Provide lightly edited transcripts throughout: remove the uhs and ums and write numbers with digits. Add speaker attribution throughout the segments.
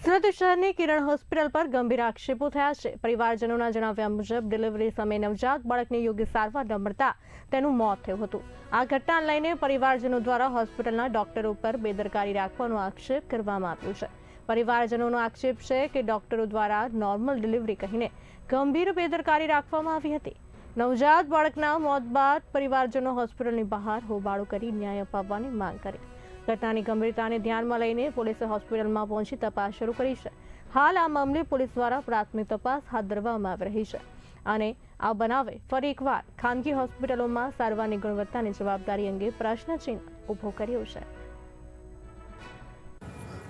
Speaker 1: સુરત શહેરની કિરણ હોસ્પિટલ પર ગંભીર આક્ષેપો થયા છે। પરિવારજનોના જણાવ્યા મુજબ ડિલિવરી સમયે નવજાત બાળકને યોગ્ય સારવાર ન મળતા તેનું મોત થયું હતું। આ ઘટનાને લઈને પરિવારજનો દ્વારા હોસ્પિટલના ડોક્ટરો પર બેદરકારી રાખવાનો આક્ષેપ કરવામાં આવ્યો છે। પરિવારજનોનો આક્ષેપ છે કે ડોક્ટરો દ્વારા નોર્મલ ડિલિવરી કહીને ગંભીર બેદરકારી રાખવામાં આવી હતી। નવજાત બાળકના મોત બાદ પરિવારજનો હોસ્પિટલની બહાર હોબાળો કરી ન્યાય અપાવવાની માંગ કરી। ઘટનાની ગંભીરતાને ધ્યાનમાં લઈને પોલીસે હોસ્પિટલમાં પહોંચી તપાસ શરૂ કરી છે। હાલ આ મામલે પોલીસ દ્વારા પ્રાથમિક તપાસ હાથ ધરવામાં આવી રહી છે અને આ બનાવે ફરી એકવાર ખાનગી હોસ્પિટલોમાં સારવારની ગુણવત્તાની જવાબદારી અંગે પ્રશ્નચિહ્ન ઊભો કર્યો છે।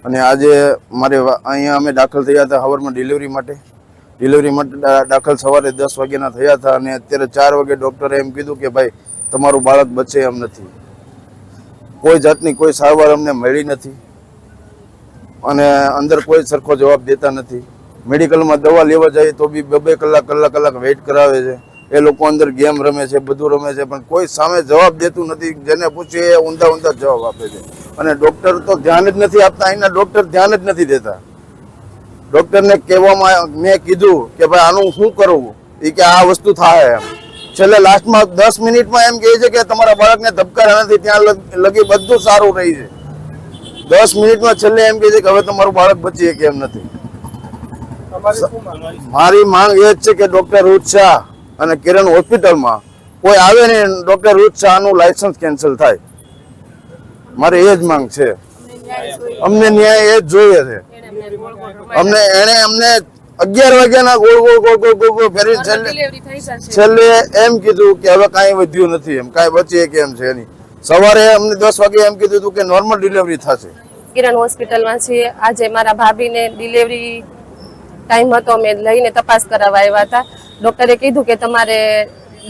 Speaker 2: અને આજે મારે અહીંયા અમે દાખલ થયા હતા સવારમાં ડિલિવરી માટે દાખલ સવારે 10 વાગ્યાના થયા હતા અને અત્યારે 4 વાગે ડૉક્ટરે એમ કીધું કે ભાઈ તમારું બાળક બચે એમ નથી। કોઈ જાતની કોઈ સારવાર અમને મળી નથી અને અંદર કોઈ સરખો જવાબ દેતા નથી। મેડિકલમાં દવા લેવા જાય તો બી 2 કલાક વેઇટ કરાવે છે। એ લોકો અંદર ગેમ રમે છે, બધું રમે છે, પણ કોઈ સામે જવાબ દેતું નથી। જેને પૂછીએ એ ઊંધા જવાબ આપે છે અને ડૉક્ટર તો ધ્યાન જ નથી આપતા। અહીંના ડૉક્ટર ધ્યાન જ નથી દેતા। ડૉક્ટરને કહેવામાં મેં કીધું કે ભાઈ આનું શું કરવું, એ કે આ વસ્તુ થાય એમ। છેલ્લે લાસ્ટમાં 10 મિનિટમાં એમ કહે છે કે તમારા બાળકને ધબકારા નથી, ત્યાં લગી બધું સારું રહી છે। 10 મિનિટમાં છેલ્લે એમ કહે છે કે હવે તમારું બાળક બચી કે એમ નથી। મારી માંગ એ જ છે કે ડૉક્ટર રૂચ શાહ અને કિરણ હોસ્પિટલમાં કોઈ આવે ને ડૉક્ટર રૂચ શાહનું લાયસન્સ કેન્સલ થાય। મારી એ જ માંગ છે। અમને ન્યાય એ જ જોઈએ છે। અમને 11 વાગ્યાના ગોળ ફેરી છેલ્લે એમ કીધું કે હવે કાંઈ વધ્યું નથી, એમ કાંઈ બચે કેમ છે નહીં। સવારે અમને 10 વાગે એમ કીધું હતું કે નોર્મલ ડિલિવરી થશે।
Speaker 3: કિરણ હોસ્પિટલમાં છીએ। આજે મારા ભાભીને ડિલિવરી ટાઈમ હતો, અમે લઈને તપાસ કરાવવા આવ્યા હતા। ડૉક્ટરે કીધું કે તમારે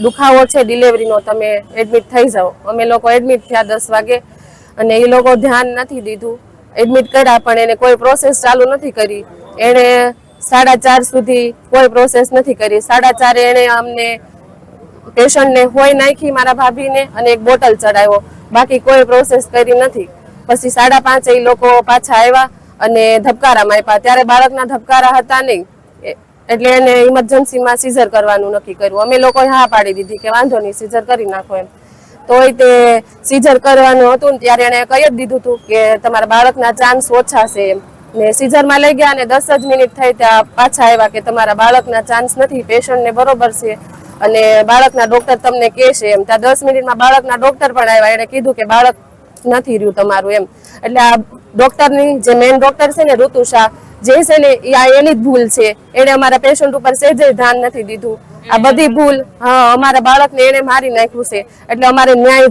Speaker 3: દુખાવો છે ડિલિવરીનો, તમે એડમિટ થઈ જાઓ। અમે લોકો એડમિટ થયા 10 વાગે અને એ લોકો ધ્યાન નથી દીધું। એડમિટ કર્યા પણ એને કોઈ પ્રોસેસ ચાલુ નથી કરી। એણે 4:30 સુધી કોઈ પ્રોસેસ નથી કરી। 4:30 એણે અમને પેશન્ટને હોય નાખી મારા ભાભીને અને એક બોટલ ચડાવ્યો, બાકી કોઈ પ્રોસેસ કરી નથી। પછી 5:30 એ લોકો પાછા આવ્યા અને ધબકારામાં આપ્યા, ત્યારે બાળકના ધબકારા હતા નહીં, એટલે એને ઇમરજન્સીમાં સીઝર કરવાનું નક્કી કર્યું। અમે લોકોએ હા પાડી દીધી કે વાંધો નહીં, સીઝર કરી નાખો એમ। તોય તે સીઝર કરવાનું હતું ને ત્યારે એણે કહી જ દીધું હતું કે તમારા બાળકના ચાન્સ ઓછા છે એમ। ને સીઝરમાં લઈ ગયા અને 10 જ મિનિટ થઈ ત્યાં પાછા આવ્યા કે તમારા બાળકના ચાન્સ નથી, પેશન્ટને બરોબર છે અને બાળકના ડૉક્ટર તમને કહેશે એમ। ત્યાં 10 મિનિટમાં બાળકના ડૉક્ટર પણ આવ્યા, એણે કીધું કે બાળક નથી રહ્યું તમારું એમ। એટલે આ ડૉક્ટરની જે મેઇન ડૉક્ટર છે ને ઋતુ શાહ જે છે ને એની જ ભૂલ છે। એણે અમારા પેશન્ટ ઉપર સહેજે ધ્યાન નથી દીધું। આ બધી ભૂલ અમારા બાળકને એણે મારી નાખ્યું છે, એટલે અમારે ન્યાય